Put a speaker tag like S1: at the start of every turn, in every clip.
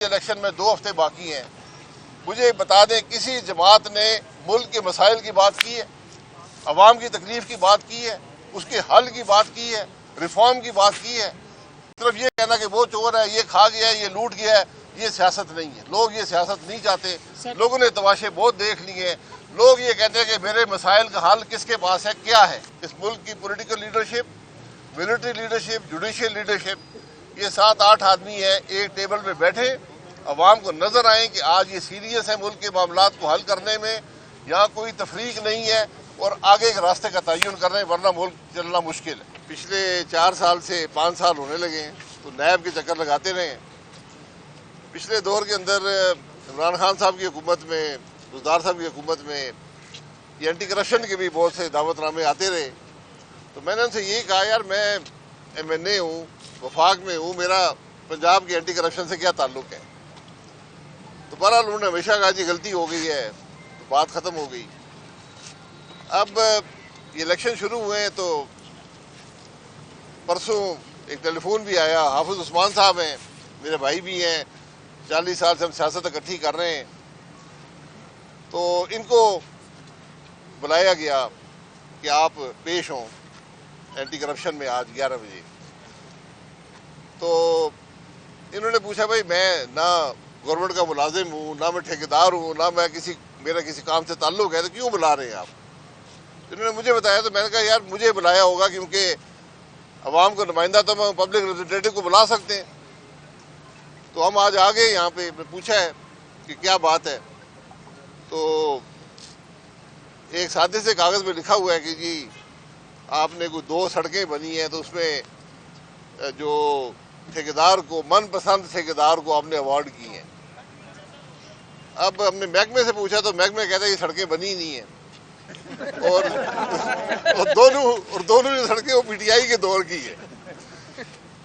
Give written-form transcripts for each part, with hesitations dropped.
S1: Election میں 2 ہفتے باقی ہیں، مجھے بتا دیں کسی جماعت نے ملک کے مسائل کی بات کی ہے، عوام کی تکلیف کی بات کی ہے، اس کے حل کی بات کی ہے، ریفارم کی بات کی ہے؟ صرف یہ کہنا کہ وہ چور ہے، یہ کھا گیا ہے، یہ لوٹ گیا ہے، یہ سیاست نہیں ہے۔ لوگ یہ سیاست نہیں چاہتے، لوگوں نے تماشے بہت دیکھ لیے ہیں۔ لوگ یہ کہتے ہیں کہ میرے مسائل کا حل کس کے پاس ہے، کیا ہے؟ اس ملک کی political leadership, military leadership, judicial leadership, یہ 7-8 آدمی ہیں، ایک ٹیبل پہ بیٹھے، عوام کو نظر آئیں کہ آج یہ سیریس ہے ملک کے معاملات کو حل کرنے میں، یہاں کوئی تفریق نہیں ہے، اور آگے کے راستے کا تعین کر رہے ہیں، ورنہ ملک چلنا مشکل ہے۔ پچھلے 4 سال سے 5 سال ہونے لگے ہیں تو نیب کے چکر لگاتے رہے ہیں۔ پچھلے دور کے اندر عمران خان صاحب کی حکومت میں، بزدار صاحب کی حکومت میں یہ اینٹی کرپشن کے بھی بہت سے دعوت نامے آتے رہے، تو میں نے ان سے یہی کہا یار میں MNA ہوں، وفاق میں ہوں، میرا پنجاب کے اینٹی کرپشن سے کیا تعلق ہے؟ تو بہرحال انہوں نے ہمیشہ کہا جی غلطی ہو گئی ہے، تو بات ختم ہو گئی۔ اب یہ الیکشن شروع ہوئے ہیں تو پرسوں ایک ٹیلی فون بھی آیا، حافظ عثمان صاحب ہیں، میرے بھائی بھی ہیں، 40 سال سے ہم سیاست اکٹھی کر رہے ہیں، تو ان کو بلایا گیا کہ آپ پیش ہوں اینٹی کرپشن میں آج 11 بجے۔ تو انہوں نے پوچھا بھائی میں نہ گورنمنٹ کا ملازم ہوں، نہ میں ٹھیکیدار ہوں، نہ میں میرا کسی کام سے تعلق ہے، تو کیوں بلا رہے ہیں آپ؟ انہوں نے مجھے بتایا، تو میں نے کہا یار مجھے بلایا ہوگا کیونکہ عوام کا نمائندہ تو ہم پبلک ریپرزنٹیٹیو کو بلا سکتے ہیں، تو ہم آج آ گئے یہاں پہ۔ میں پوچھا ہے کہ کیا بات ہے، تو ایک سادے سے کاغذ میں لکھا ہوا ہے کہ جی آپ نے کوئی 2 سڑکیں بنی ہیں، تو اس میں جو ٹھیکیدار کو، من پسند ٹھیکیدار کو آپ نے ایوارڈ کی ہیں۔ اب ہم نے محکمے سے پوچھا تو محکمے کہتا ہے یہ سڑکیں بنی نہیں ہیں، اور دونوں جو سڑکیں وہ PTI کے دور کی ہے۔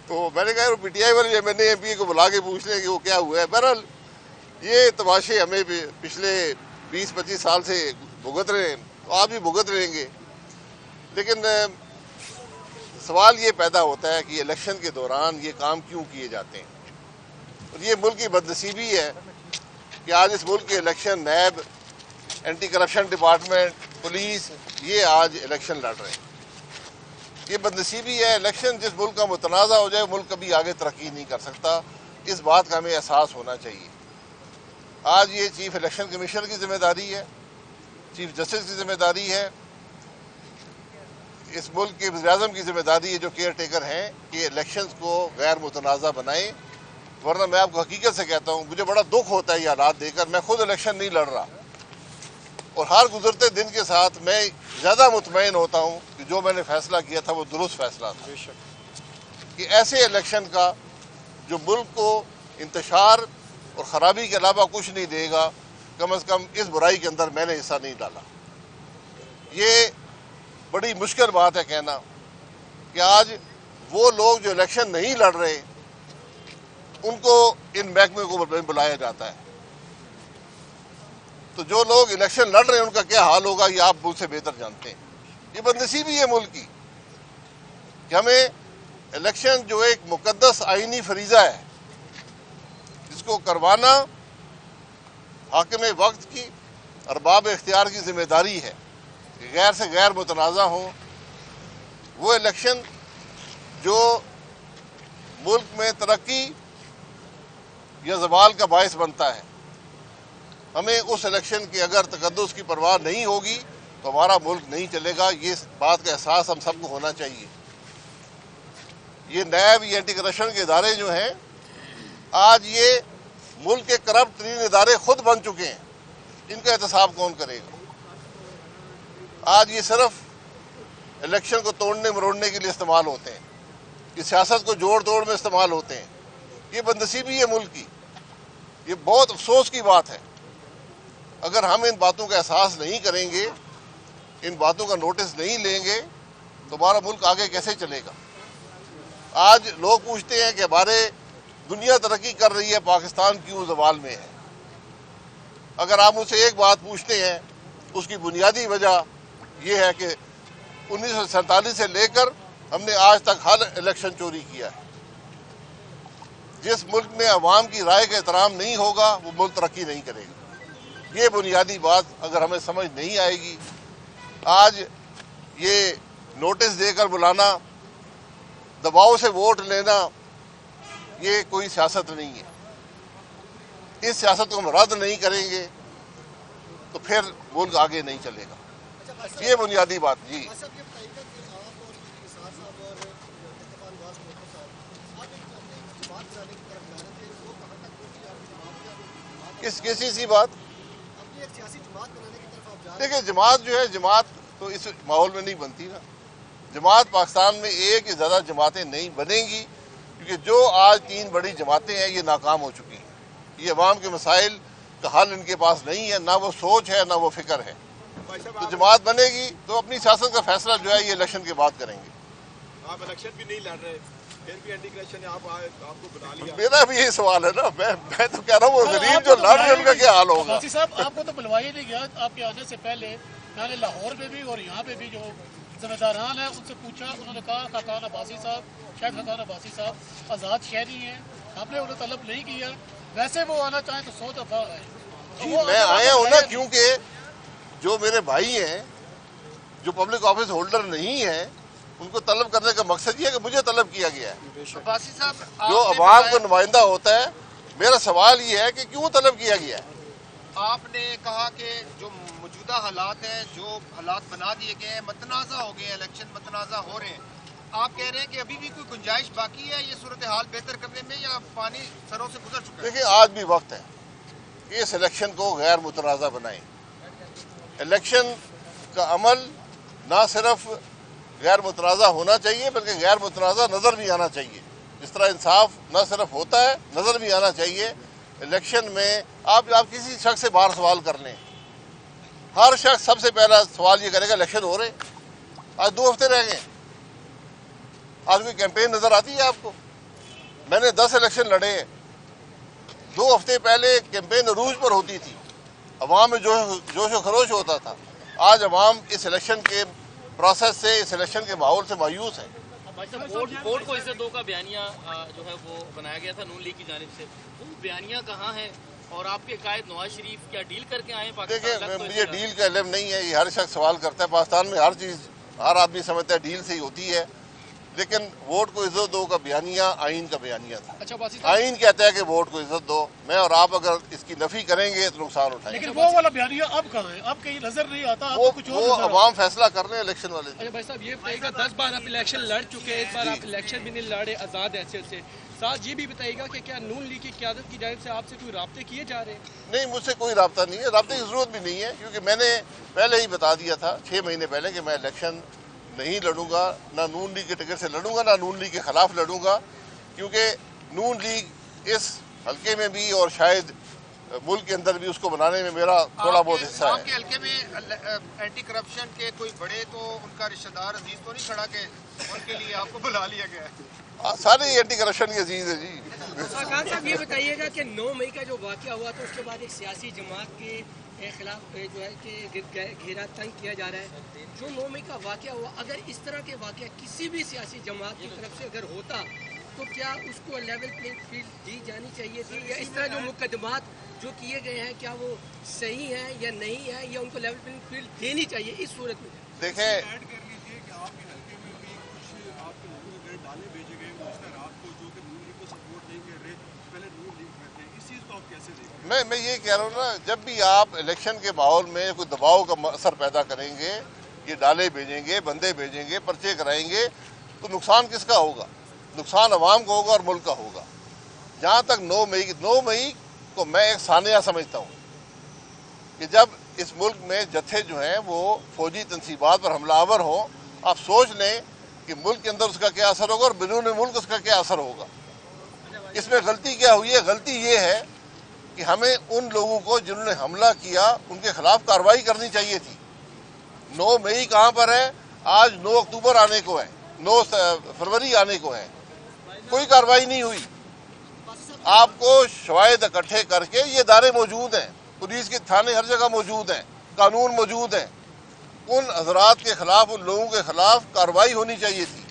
S1: تو میں نے کہا وہ PTI والے MNA MP کو بلا کے پوچھ لیں کہ وہ کیا ہوا ہے۔ بہرحال یہ تماشے ہمیں پچھلے 20-25 سال سے بھگت رہے ہیں، تو آپ بھی بھگت رہیں گے، لیکن سوال یہ پیدا ہوتا ہے کہ الیکشن کے دوران یہ کام کیوں کیے جاتے ہیں؟ اور یہ ملک کی بدنصیبی ہے کہ آج اس ملک کے election NAB, anti corruption department, police, یہ آج الیکشن لڑ رہے ہیں۔ یہ بدنصیبی ہے۔ الیکشن جس ملک کا متنازع ہو جائے، ملک کبھی آگے ترقی نہیں کر سکتا، اس بات کا ہمیں احساس ہونا چاہیے۔ آج یہ چیف الیکشن کمیشنر کی ذمہ داری ہے، چیف جسٹس کی ذمہ داری ہے، اس ملک کے وزیر اعظم کی ذمہ داری ہے جو کیئر ٹیکر ہیں کہ الیکشنز کو غیر متنازع بنائیں، ورنہ میں آپ کو حقیقت سے کہتا ہوں مجھے بڑا دکھ ہوتا ہے یہ حالات دیکھ کر۔ میں خود الیکشن نہیں لڑ رہا، اور ہر گزرتے دن کے ساتھ میں زیادہ مطمئن ہوتا ہوں کہ جو میں نے فیصلہ کیا تھا وہ درست فیصلہ تھا، کہ ایسے الیکشن کا جو ملک کو انتشار اور خرابی کے علاوہ کچھ نہیں دے گا، کم از کم اس برائی کے اندر میں نے حصہ نہیں ڈالا۔ یہ بڑی مشکل بات ہے کہنا کہ آج وہ لوگ جو الیکشن نہیں لڑ رہے ان کو ان محکمے کو بلایا جاتا ہے، تو جو لوگ الیکشن لڑ رہے ہیں ان کا کیا حال ہوگا یہ آپ مجھ سے بہتر جانتے ہیں۔ یہ بدنصیبی ہے ملک کی کہ ہمیں الیکشن جو ایک مقدس آئینی فریضہ ہے جس کو کروانا حاکم وقت کی، ارباب اختیار کی ذمہ داری ہے کہ غیر سے غیر متنازع ہوں، وہ الیکشن جو ملک میں ترقی یا زوال کا باعث بنتا ہے، ہمیں اس الیکشن کی اگر تقدس کی پرواہ نہیں ہوگی تو ہمارا ملک نہیں چلے گا۔ یہ بات کا احساس ہم سب کو ہونا چاہیے۔ یہ نیب، یہ اینٹی کرپشن کے ادارے جو ہیں، آج یہ ملک کے کرپٹ ترین ادارے خود بن چکے ہیں، ان کا احتساب کون کرے گا؟ آج یہ صرف الیکشن کو توڑنے مروڑنے کے لیے استعمال ہوتے ہیں، یہ سیاست کو جوڑ توڑ میں استعمال ہوتے ہیں۔ یہ بدنصیبی ہے ملک کی، یہ بہت افسوس کی بات ہے۔ اگر ہم ان باتوں کا احساس نہیں کریں گے، ان باتوں کا نوٹس نہیں لیں گے تو ہمارا ملک آگے کیسے چلے گا؟ آج لوگ پوچھتے ہیں کہ ہمارے دنیا ترقی کر رہی ہے، پاکستان کیوں زوال میں ہے؟ اگر آپ مجھ سے ایک بات پوچھتے ہیں، اس کی بنیادی وجہ یہ ہے کہ 1947 سے لے کر ہم نے آج تک ہر الیکشن چوری کیا ہے۔ جس ملک میں عوام کی رائے کا احترام نہیں ہوگا وہ ملک ترقی نہیں کرے گا۔ یہ بنیادی بات اگر ہمیں سمجھ نہیں آئے گی، آج یہ نوٹس دے کر بلانا، دباؤ سے ووٹ لینا، یہ کوئی سیاست نہیں ہے۔ اس سیاست کو ہم رد نہیں کریں گے تو پھر ملک آگے نہیں چلے گا۔ یہ بنیادی بات جی۔ کس چیز کی بات؟ دیکھیں جماعت جو ہے، جماعت تو اس ماحول میں نہیں بنتی نا۔ جماعت پاکستان میں ایک یا زیادہ جماعتیں نہیں بنیں گی، کیونکہ جو آج 3 بڑی جماعتیں ہیں یہ ناکام ہو چکی ہیں۔ یہ عوام کے مسائل کا حل ان کے پاس نہیں ہے، نہ وہ سوچ ہے نہ وہ فکر ہے۔ تو جماعت بنے گی تو اپنی سیاست کا فیصلہ جو ہے یہ الیکشن کے بعد کریں گے۔
S2: آپ الیکشن بھی نہیں لڑ رہے، پھر بھی اینٹی کرپشن نے آپ کو بنا لیا۔
S1: میرا بھی یہی سوال ہے نا، میں تو کہہ رہا ہوں وہ غریب جو لڑ رہے ہیں ان کا کیا حال ہوگا؟
S3: باسی صاحب آپ کو تو بلوایا نہیں گیا، آپ کے آنے سے پہلے میں نے لاہور میں بھی اور یہاں پہ بھی جو ذمہ داران ہیں ان سے پوچھا، انہوں نے کہا خاقان عباسی صاحب، شاید خاقان عباسی صاحب آزاد شہری ہیں، ہم نے انہیں طلب نہیں کیا، ویسے وہ آنا چاہیں تو 100 دفعہ آئے۔
S1: جی میں آیا ہوں نا، کیونکہ جو میرے بھائی ہیں جو پبلک آفس ہولڈر نہیں ہیں ان کو طلب کرنے کا مقصد یہ ہے کہ مجھے طلب کیا گیا ہے۔
S4: عباسی صاحب
S1: جو عوام کو نمائندہ ہوتا ہے، میرا سوال یہ ہے کہ کیوں طلب کیا گیا ہے؟
S4: آپ نے کہا کہ جو موجودہ حالات ہیں، جو حالات بنا دیے گئے ہیں، متنازع ہو گئے ہیں، الیکشن متنازع ہو رہے ہیں، آپ کہہ رہے ہیں کہ ابھی بھی کوئی گنجائش باقی ہے یہ صورتحال بہتر کرنے میں، یا پانی سروں سے گزر چکا ہے؟
S1: دیکھیں آج بھی وقت ہے کہ اس الیکشن کو غیر متنازع بنائیں۔ الیکشن کا عمل نہ صرف غیر متنازع ہونا چاہیے بلکہ غیر متنازع نظر بھی آنا چاہیے۔ جس طرح انصاف نہ صرف ہوتا ہے، نظر بھی آنا چاہیے۔ الیکشن میں آپ کسی شخص سے باہر سوال کر لیں، ہر شخص سب سے پہلا سوال یہ کرے گا الیکشن ہو رہے، آج 2 ہفتے رہ گئے، آج کوئی کیمپین نظر آتی ہے آپ کو؟ میں نے 10 الیکشن لڑے ہیں، 2 ہفتے پہلے کیمپین عروج پر ہوتی تھی، عوام میں جوش و خروش ہوتا تھا۔ آج عوام اس الیکشن کے پروسیس سے، اس الیکشن کے ماحول سے مایوس ہیں۔
S5: ووٹ کو عزت دو کا بیانیہ جو ہے وہ بنایا گیا تھا نون لیگ کی جانب سے، وہ بیانیہ کہاں ہے؟ اور آپ کے قائد نواز شریف کیا ڈیل کر کے آئے ہیں پاکستان؟
S1: دیکھیں مجھے ڈیل کا علم نہیں ہے، یہ ہر شخص سوال کرتا ہے۔ پاکستان میں ہر چیز ہر آدمی سمجھتا ہے ڈیل سے ہی ہوتی ہے، لیکن ووٹ کو عزت دو کا بیانیہ آئین کا بیانیہ تھا۔
S3: اچھا باسی صاحب،
S1: آئین کہتا ہے کہ ووٹ کو عزت دو، میں اور آپ اگر اس کی نفی کریں گے تو نقصان اٹھائیں گے۔
S3: لیکن وہ والا بیانیہ اب کہاں ہے؟ اب کہیں نظر نہیں آتا، آپ کو کچھ اور
S1: وہ
S3: نظر آتا ہے۔
S1: عوام فیصلہ کر رہے ہیں الیکشن والے۔
S6: اچھا بھائی صاحب یہ بتائیے گا 10 بار آپ الیکشن لڑ چکے ہیں، اس بار آپ الیکشن بھی نہیں لڑے آزاد حیثیت سے، ساتھ یہ بھی بتائیے گا کہ کیا نون لیگ کی قیادت کی جانب سے آپ سے کوئی رابطے کیے جا رہے ہیں؟
S1: نہیں، مجھ سے کوئی رابطہ نہیں ہے، رابطے کی ضرورت بھی نہیں ہے، کیونکہ میں نے پہلے ہی بتا دیا تھا 6 مہینے پہلے کہ میں الیکشن نہیں لڑوں گا، نہ نون لیگ کے ٹکٹ سے لڑوں گا، نہ نون لیگ کے خلاف لڑوں گا، کیونکہ نون لیگ اس حلقے میں بھی اور شاید ملک کے اندر بھی اس کو بنانے میں میرا تھوڑا بہت حصہ ہے۔
S4: آپ کے حلقے میں اینٹی کرپشن کے کوئی بڑے تو ان کا رشتہ دار عزیز تو نہیں کھڑا کہ ان کے لیے آپ کو بلا لیا گیا ہے؟
S1: سارے اینٹی کرپشن کی عزیز ہے جی۔
S7: خان صاحب یہ بتائیے گا کہ 9 مئی کا جو واقعہ ہوا تو اس کے بعد ایک سیاسی جماعت کے خلاف جو ہے کہ گھیرا تنگ کیا جا رہا ہے، جو 9 مئی کا واقعہ ہوا، اگر اس طرح کے واقعہ کسی بھی سیاسی جماعت کی طرف سے اگر ہوتا تو کیا اس کو لیول پلینگ فیلڈ دی جانی چاہیے تھی، یا اس طرح جو مقدمات جو کیے گئے ہیں کیا وہ صحیح ہیں یا نہیں ہے، یا ان کو لیول پلینگ فیلڈ دینی چاہیے اس صورت میں؟
S1: دیکھیں
S2: ڈالے بھیجے گئے مشترات کو جو کہ نون لیگ کو سپورٹ نہیں کر رہے، پہلے نون لیگ میں تھے، اس چیز کو آپ کیسے دیکھیں؟
S1: میں یہ کہہ رہا ہوں نا، جب بھی آپ الیکشن کے ماحول میں کوئی دباؤ کا اثر پیدا کریں گے، یہ ڈالے بھیجیں گے، بندے بھیجیں گے، پرچے کرائیں گے، تو نقصان کس کا ہوگا؟ نقصان عوام کو ہوگا اور ملک کا ہوگا۔ جہاں تک 9 مئی کو میں ایک سانحہ سمجھتا ہوں کہ جب اس ملک میں جتھے جو ہیں وہ فوجی تنصیبات پر حملہ آور ہوں، آپ سوچ لیں کہ ملک کے اندر اس کا کیا اثر ہوگا اور بیرون ملک اس کا کیا اثر ہوگا۔ اس میں غلطی کیا ہوئی ہے؟ غلطی یہ ہے کہ ہمیں ان لوگوں کو جنہوں نے حملہ کیا ان کے خلاف کارروائی کرنی چاہیے تھی۔ 9 مئی کہاں پر ہے؟ آج 9 اکتوبر آنے کو ہے، 9 فروری آنے کو ہے، کوئی کارروائی نہیں ہوئی۔ آپ کو شواہد اکٹھے کر کے یہ ادارے موجود ہیں، پولیس کے تھانے ہر جگہ موجود ہیں، قانون موجود ہیں، ان حضرات کے خلاف، ان لوگوں کے خلاف کارروائی ہونی چاہیے تھی۔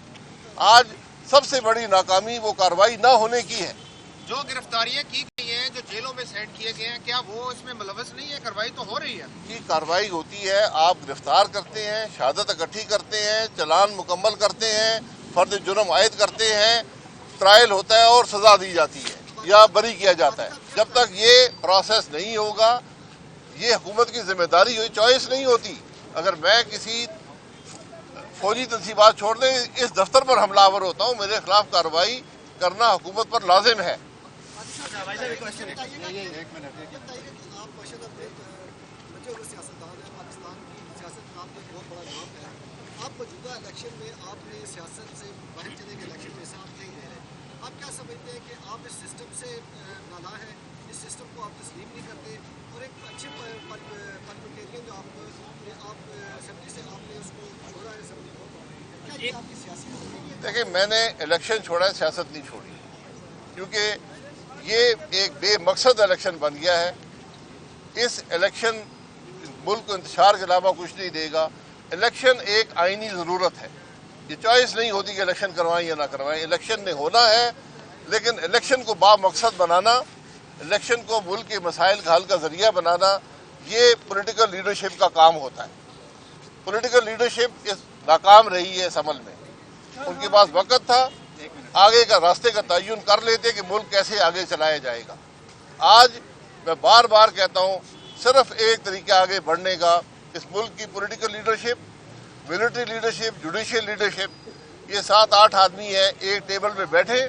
S1: آج سب سے بڑی ناکامی وہ کارروائی نہ ہونے کی ہے۔
S4: جو گرفتاریاں کی گئی ہیں, جو جیلوں میں سینڈ کیے گئے ہیں, کیا وہ اس میں ملوث نہیں ہے؟ کارروائی تو ہو رہی ہے.
S1: کی کارروائی ہوتی ہے, آپ گرفتار کرتے ہیں, شہادت اکٹھی کرتے ہیں, چلان مکمل کرتے ہیں, فرد جرم عائد کرتے ہیں, ٹرائل ہوتا ہے اور سزا دی جاتی ہے یا بری کیا جاتا ہے. جب تک یہ پروسیس نہیں ہوگا, یہ حکومت کی ذمہ داری ہوئی, چوائس نہیں ہوتی. اگر میں کسی فوجی تنصیبات چھوڑ دیں, اس دفتر پر حملہ آور ہوتا ہوں, میرے خلاف کارروائی کرنا حکومت پر لازم ہے.
S8: آپ موجودہ الیکشن میں آپ نے سیاست سے باہر چلے کے الیکشن میں ساتھ نہیں رہ رہے, آپ کیا سمجھتے ہیں کہ آپ اس سسٹم سے نالا ہیں, اس سسٹم کو آپ تسلیم نہیں کرتے, اور ایک اچھے پارلیمنٹیرین جو آپ اسمبلی سے آپ نے اس کو چھوڑا ہے اسمبلی کو, کیا یہ آپ کی سیاسی زندگی ہے؟
S1: دیکھیں, میں نے الیکشن چھوڑا ہے, سیاست نہیں چھوڑی, کیونکہ یہ ایک بے مقصد الیکشن بن گیا ہے. اس الیکشن ملک کو انتشار کے علاوہ کچھ نہیں دے گا. الیکشن ایک آئینی ضرورت ہے, یہ چوائس نہیں ہوتی کہ الیکشن کروائیں یا نہ کروائیں. الیکشن نے ہونا ہے, لیکن الیکشن کو با مقصد بنانا, الیکشن کو ملک کے مسائل کا حل کا ذریعہ بنانا, یہ پولیٹیکل لیڈرشپ کا کام ہوتا ہے. پولیٹیکل لیڈرشپ اس ناکام رہی ہے اس عمل میں. ان کے پاس وقت تھا, آگے کا راستے کا تعین کر لیتے کہ ملک کیسے آگے چلایا جائے گا. آج میں بار بار کہتا ہوں, صرف ایک طریقہ آگے بڑھنے کا, اس ملک کی political leadership, military leadership, judicial leadership, یہ 7-8 آدمی ہیں, ایک ٹیبل پہ بیٹھے,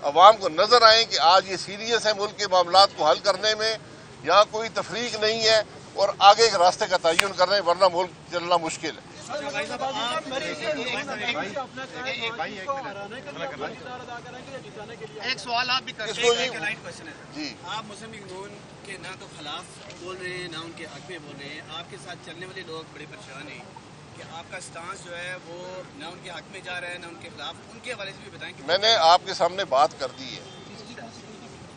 S1: عوام کو نظر آئیں کہ آج یہ سیریس ہے ملک کے معاملات کو حل کرنے میں, یہاں کوئی تفریق نہیں ہے, اور آگے کے راستے کا تعین کر رہے ہیں, ورنہ ملک چلنا مشکل ہے.
S4: ایک سوال آپ بھی کر
S1: اس کو جی
S9: آپ مسلم لیگ نون کے نہ تو خلاف بول رہے ہیں, نہ ان کے حق میں بول رہے ہیں. آپ کے ساتھ چلنے والے لوگ بڑے پریشان ہیں کہ آپ کا سٹانس جو ہے وہ نہ ان کے حق میں جا رہا ہے نہ ان کے خلاف. ان کے حوالے سے بھی بتائیں کہ
S1: میں نے آپ کے سامنے بات کر دی ہے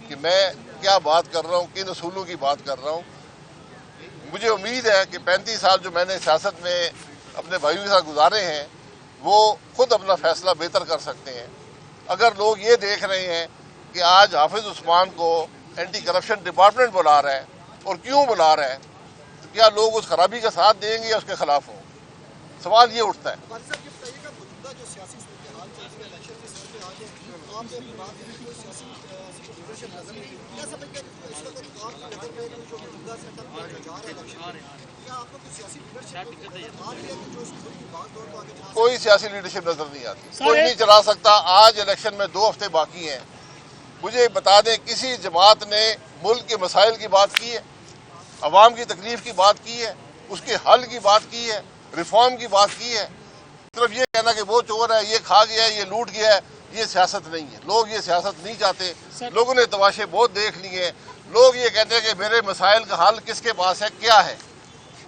S1: کہ میں کیا بات کر رہا ہوں, کن اصولوں کی بات کر رہا ہوں. مجھے امید ہے کہ 35 سال جو میں نے سیاست میں اپنے بھائیوں کے ساتھ گزارے ہیں, وہ خود اپنا فیصلہ بہتر کر سکتے ہیں. اگر لوگ یہ دیکھ رہے ہیں کہ آج حافظ عثمان کو اینٹی کرپشن ڈپارٹمنٹ بلا رہا ہے, اور کیوں بلا رہا ہے, تو کیا لوگ اس خرابی کا ساتھ دیں گے یا اس کے خلاف ہوں؟ سوال یہ اٹھتا ہے.
S8: صاحب یہ بتائیے گا, موجودہ جو سیاسی صورتحال چل رہی ہے الیکشن کے سر پہ آگے, آپ نے اپنی بات کی کوئی سیاسی لیڈرشپ نظر نہیں, کیا سمجھتے ہیں کہ اس وقت آپ کی نظر میں جو موجودہ سیٹ اپ کیا جا رہا ہے الیکشن, کیا آپ کو کوئی سیاسی لیڈرشپ آ رہی ہے کہ جو اس ملک کی بات دور کو آگے چلا؟
S1: کوئی سیاسی لیڈرشپ نظر نہیں آتی, کوئی نہیں چلا سکتا. آج الیکشن میں 2 ہفتے باقی ہیں. مجھے بتا دیں کسی جماعت نے ملک کے مسائل کی بات کی ہے, عوام کی تکلیف کی بات کی ہے, اس کے حل کی بات کی ہے, ریفارم کی بات کی ہے؟ صرف یہ کہنا کہ وہ چور ہے, یہ کھا گیا ہے, یہ لوٹ گیا ہے, یہ سیاست نہیں ہے. لوگ یہ سیاست نہیں چاہتے. لوگوں نے تماشے بہت دیکھ لیے ہیں. لوگ یہ کہتے ہیں کہ میرے مسائل کا حل کس کے پاس ہے, کیا ہے,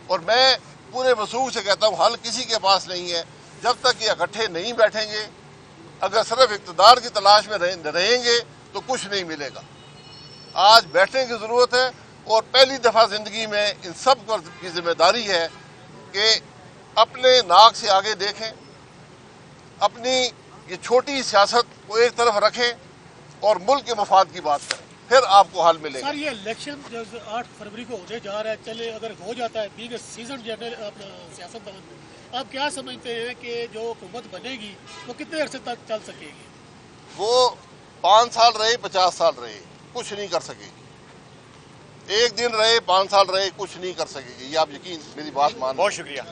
S1: اور میں پورے وصول سے کہتا ہوں حل کسی کے پاس نہیں ہے. جب تک یہ اکٹھے نہیں بیٹھیں گے, اگر صرف اقتدار کی تلاش میں رہیں گے تو کچھ نہیں ملے گا. آج بیٹھنے کی ضرورت ہے, اور پہلی دفعہ زندگی میں ان سب کی ذمہ داری ہے کہ اپنے ناک سے آگے دیکھیں, اپنی یہ چھوٹی سیاست کو ایک طرف رکھیں, اور ملک کے مفاد کی بات کریں, پھر آپ کو حل ملے گا.
S3: سر یہ الیکشن جو 8 فروری کو ہونے جا رہا ہے, چلے اگر ہو جاتا ہے بینگ اے سیزن جنرل سیاست دان, آپ کیا سمجھتے ہیں کہ جو حکومت بنے گی وہ کتنے عرصے تک چل سکے گی؟
S1: وہ 5 سال رہے, 50 سال رہے, کچھ نہیں کر سکے گی. 1 دن رہے, 5 سال رہے, کچھ نہیں کر سکے گی. یہ آپ یقین میری بات مان.
S10: بہت شکریہ.